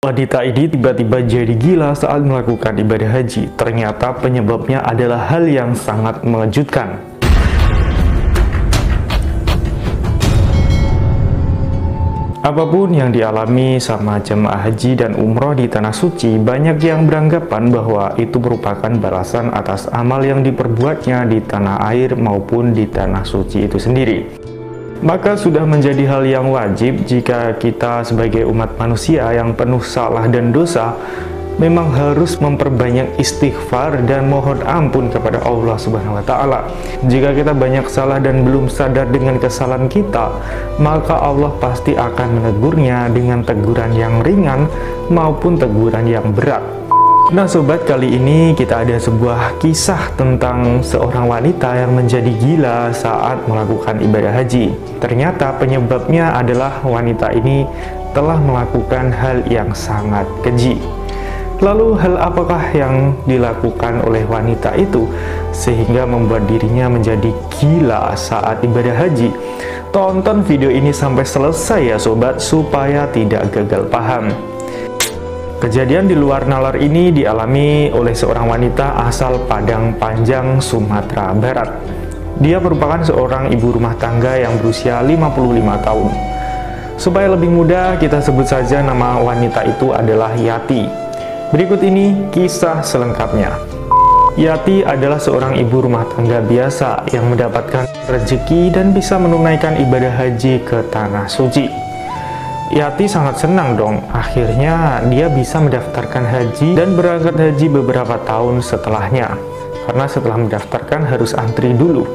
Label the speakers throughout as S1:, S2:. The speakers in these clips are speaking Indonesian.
S1: Wanita ini tiba-tiba jadi gila saat melakukan ibadah haji. Ternyata penyebabnya adalah hal yang sangat mengejutkan. Apapun yang dialami sama jemaah haji dan umroh di Tanah Suci, banyak yang beranggapan bahwa itu merupakan balasan atas amal yang diperbuatnya di tanah air maupun di Tanah Suci itu sendiri. Maka sudah menjadi hal yang wajib jika kita sebagai umat manusia yang penuh salah dan dosa memang harus memperbanyak istighfar dan mohon ampun kepada Allah Subhanahu wa Ta'ala. Jika kita banyak salah dan belum sadar dengan kesalahan kita, maka Allah pasti akan menegurnya dengan teguran yang ringan maupun teguran yang berat. Nah sobat, kali ini kita ada sebuah kisah tentang seorang wanita yang menjadi gila saat melakukan ibadah haji. Ternyata penyebabnya adalah wanita ini telah melakukan hal yang sangat keji. Lalu hal apakah yang dilakukan oleh wanita itu sehingga membuat dirinya menjadi gila saat ibadah haji? Tonton video ini sampai selesai ya sobat, supaya tidak gagal paham. Kejadian di luar nalar ini dialami oleh seorang wanita asal Padang Panjang, Sumatera Barat. Dia merupakan seorang ibu rumah tangga yang berusia 55 tahun. Supaya lebih mudah, kita sebut saja nama wanita itu adalah Yati. Berikut ini kisah selengkapnya. Yati adalah seorang ibu rumah tangga biasa yang mendapatkan rezeki dan bisa menunaikan ibadah haji ke Tanah Suci. Yati sangat senang dong, akhirnya dia bisa mendaftarkan haji dan berangkat haji beberapa tahun setelahnya. Karena setelah mendaftarkan harus antri dulu.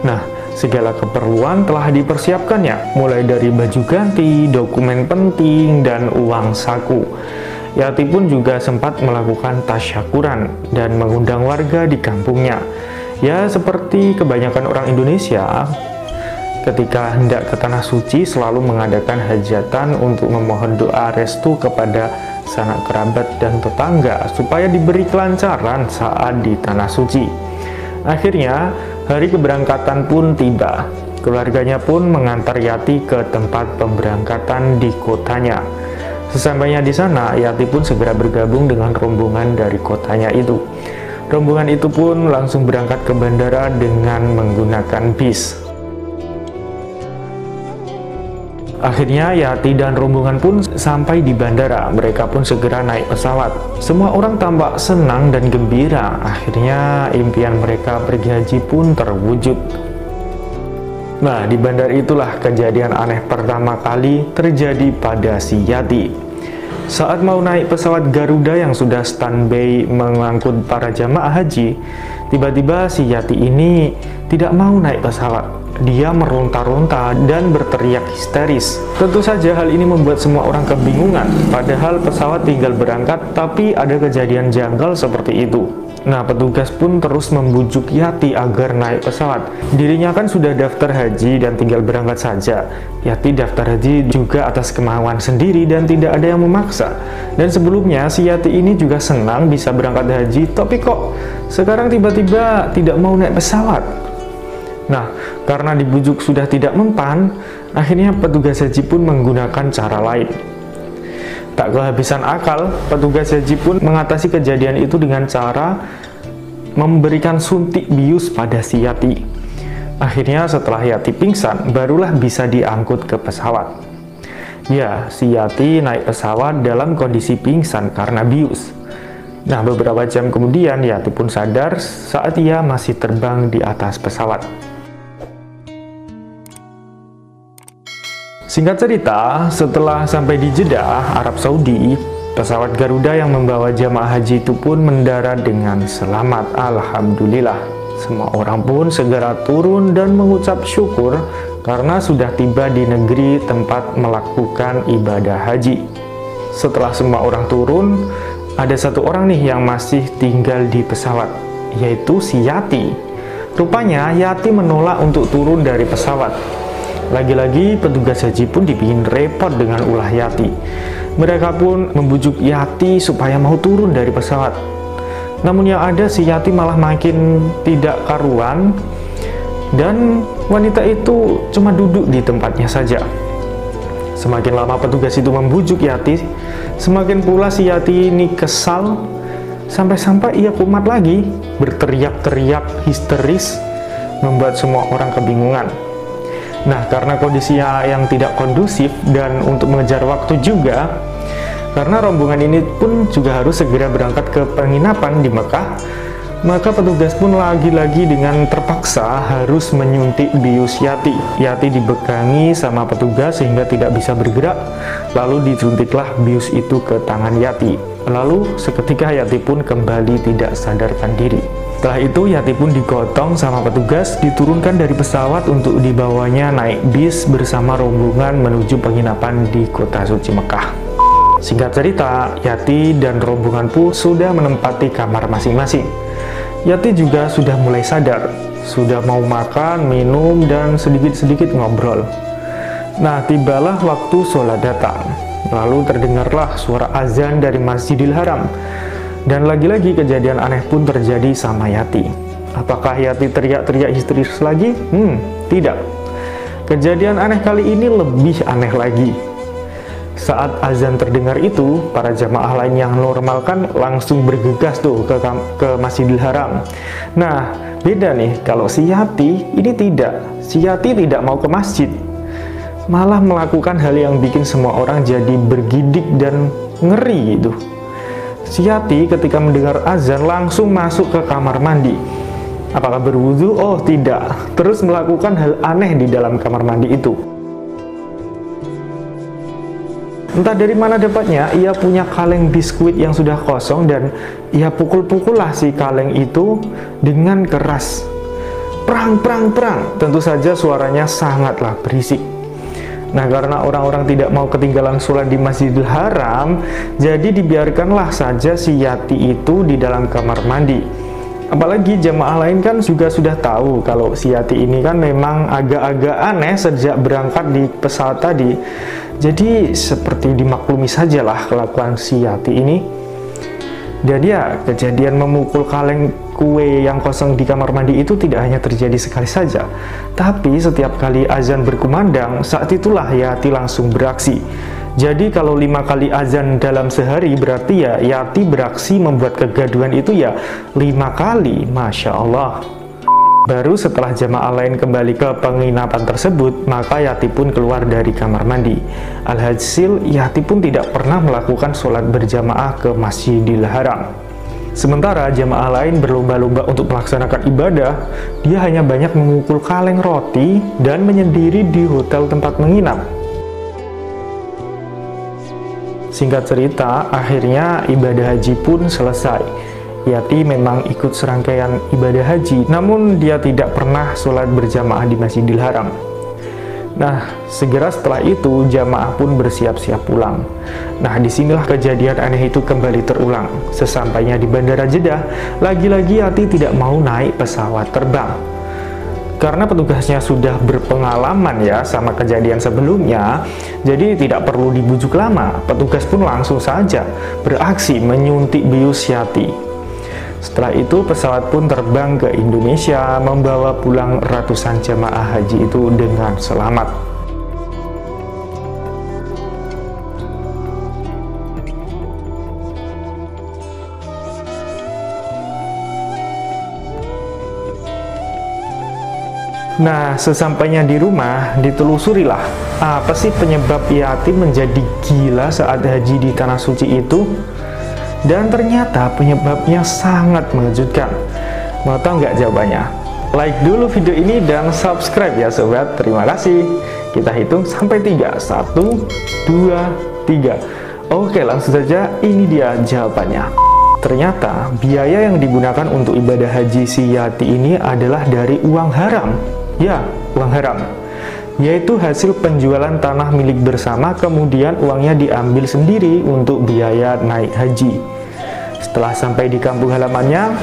S1: Nah, segala keperluan telah dipersiapkannya, mulai dari baju ganti, dokumen penting, dan uang saku. Yati pun juga sempat melakukan tasyakuran dan mengundang warga di kampungnya. Ya, seperti kebanyakan orang Indonesia, ketika hendak ke Tanah Suci selalu mengadakan hajatan untuk memohon doa restu kepada sanak kerabat dan tetangga supaya diberi kelancaran saat di Tanah Suci. Akhirnya, hari keberangkatan pun tiba. Keluarganya pun mengantar Yati ke tempat pemberangkatan di kotanya. Sesampainya di sana, Yati pun segera bergabung dengan rombongan dari kotanya itu. Rombongan itu pun langsung berangkat ke bandara dengan menggunakan bis. Akhirnya Yati dan rombongan pun sampai di bandara. Mereka pun segera naik pesawat. Semua orang tampak senang dan gembira. Akhirnya impian mereka pergi haji pun terwujud. Nah, di bandara itulah kejadian aneh pertama kali terjadi pada si Yati. Saat mau naik pesawat Garuda yang sudah standby mengangkut para jamaah haji, tiba-tiba si Yati ini tidak mau naik pesawat. Dia meronta-ronta dan berteriak histeris. Tentu saja hal ini membuat semua orang kebingungan. Padahal pesawat tinggal berangkat, tapi ada kejadian janggal seperti itu. Nah, petugas pun terus membujuk Yati agar naik pesawat. Dirinya kan sudah daftar haji dan tinggal berangkat saja. Yati daftar haji juga atas kemauan sendiri dan tidak ada yang memaksa. Dan sebelumnya si Yati ini juga senang bisa berangkat haji, tapi kok sekarang tiba-tiba tidak mau naik pesawat. Nah, karena dibujuk sudah tidak mempan, akhirnya petugas haji pun menggunakan cara lain. Tak kehabisan akal, petugas haji pun mengatasi kejadian itu dengan cara memberikan suntik bius pada si Yati. Akhirnya setelah Yati pingsan, barulah bisa diangkut ke pesawat. Ya, si Yati naik pesawat dalam kondisi pingsan karena bius. Nah, beberapa jam kemudian Yati pun sadar saat ia masih terbang di atas pesawat. Singkat cerita, setelah sampai di Jeddah, Arab Saudi, pesawat Garuda yang membawa jamaah haji itu pun mendarat dengan selamat. Alhamdulillah. Semua orang pun segera turun dan mengucap syukur karena sudah tiba di negeri tempat melakukan ibadah haji. Setelah semua orang turun, ada satu orang nih yang masih tinggal di pesawat, yaitu si Yati. Rupanya Yati menolak untuk turun dari pesawat. Lagi-lagi petugas haji pun dibikin repot dengan ulah Yati. Mereka pun membujuk Yati supaya mau turun dari pesawat. Namun yang ada si Yati malah makin tidak karuan dan wanita itu cuma duduk di tempatnya saja. Semakin lama petugas itu membujuk Yati, semakin pula si Yati ini kesal, sampai-sampai ia kumat lagi, berteriak-teriak histeris, membuat semua orang kebingungan. Nah, karena kondisinya yang tidak kondusif dan untuk mengejar waktu juga, karena rombongan ini pun juga harus segera berangkat ke penginapan di Mekah, maka petugas pun lagi-lagi dengan terpaksa harus menyuntik bius Yati. Yati dipegangi sama petugas sehingga tidak bisa bergerak, lalu disuntiklah bius itu ke tangan Yati. Lalu seketika Yati pun kembali tidak sadarkan diri. Setelah itu Yati pun digotong sama petugas, diturunkan dari pesawat untuk dibawanya naik bis bersama rombongan menuju penginapan di kota suci Mekah. Singkat cerita, Yati dan rombongan pun sudah menempati kamar masing-masing. Yati juga sudah mulai sadar, sudah mau makan, minum, dan sedikit-sedikit ngobrol. Nah, tibalah waktu sholat datang. Lalu terdengarlah suara azan dari Masjidil Haram. Dan lagi-lagi kejadian aneh pun terjadi sama Yati. Apakah Yati teriak-teriak histeris lagi? Tidak. Kejadian aneh kali ini lebih aneh lagi. Saat azan terdengar itu, para jamaah lain yang normal kan langsung bergegas tuh ke Masjidil Haram. Nah, beda nih, kalau si Yati ini tidak. Si Yati tidak mau ke masjid, malah melakukan hal yang bikin semua orang jadi bergidik dan ngeri gitu. Si Yati ketika mendengar azan langsung masuk ke kamar mandi. Apakah berwudu? Oh tidak. Terus melakukan hal aneh di dalam kamar mandi itu. Entah dari mana dapatnya, ia punya kaleng biskuit yang sudah kosong dan ia pukul-pukullah si kaleng itu dengan keras. Prang, prang, prang. Tentu saja suaranya sangatlah berisik. Nah, karena orang-orang tidak mau ketinggalan sholat di Masjidil Haram, jadi dibiarkanlah saja si Yati itu di dalam kamar mandi. Apalagi jamaah lain kan juga sudah tahu kalau si Yati ini kan memang agak-agak aneh sejak berangkat di pesawat tadi. Jadi seperti dimaklumi sajalah kelakuan si Yati ini. Dan ya, kejadian memukul kaleng kue yang kosong di kamar mandi itu tidak hanya terjadi sekali saja, tapi setiap kali azan berkumandang, saat itulah Yati langsung beraksi. Jadi kalau 5 kali azan dalam sehari, berarti ya Yati beraksi membuat kegaduhan itu ya 5 kali, Masya Allah. Baru setelah jamaah lain kembali ke penginapan tersebut, maka Yati pun keluar dari kamar mandi. Alhasil, Yati pun tidak pernah melakukan sholat berjamaah ke Masjidil Haram. Sementara jamaah lain berlomba-lomba untuk melaksanakan ibadah, dia hanya banyak memukul kaleng roti dan menyendiri di hotel tempat menginap. Singkat cerita, akhirnya ibadah haji pun selesai. Yati memang ikut serangkaian ibadah haji, namun dia tidak pernah sholat berjamaah di Masjidil Haram. Nah, segera setelah itu jamaah pun bersiap-siap pulang. Nah, disinilah kejadian aneh itu kembali terulang. Sesampainya di Bandara Jeddah, lagi-lagi Yati tidak mau naik pesawat terbang. Karena petugasnya sudah berpengalaman ya sama kejadian sebelumnya, jadi tidak perlu dibujuk lama. Petugas pun langsung saja beraksi menyuntik bius Yati. Setelah itu pesawat pun terbang ke Indonesia, membawa pulang ratusan jamaah haji itu dengan selamat. Nah, sesampainya di rumah, ditelusurilah apa sih penyebab Yati menjadi gila saat haji di Tanah Suci itu. Dan ternyata penyebabnya sangat mengejutkan. Mau tahu nggak jawabannya? Like dulu video ini dan subscribe ya sobat. Terima kasih. Kita hitung sampai 3. 1, 2, 3. Oke, langsung saja. Ini dia jawabannya. Ternyata biaya yang digunakan untuk ibadah haji si Yati ini adalah dari uang haram. Ya, uang haram. Yaitu hasil penjualan tanah milik bersama, kemudian uangnya diambil sendiri untuk biaya naik haji. Setelah sampai di kampung halamannya,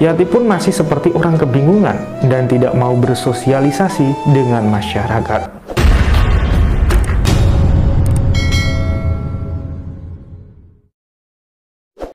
S1: Yati pun masih seperti orang kebingungan dan tidak mau bersosialisasi dengan masyarakat.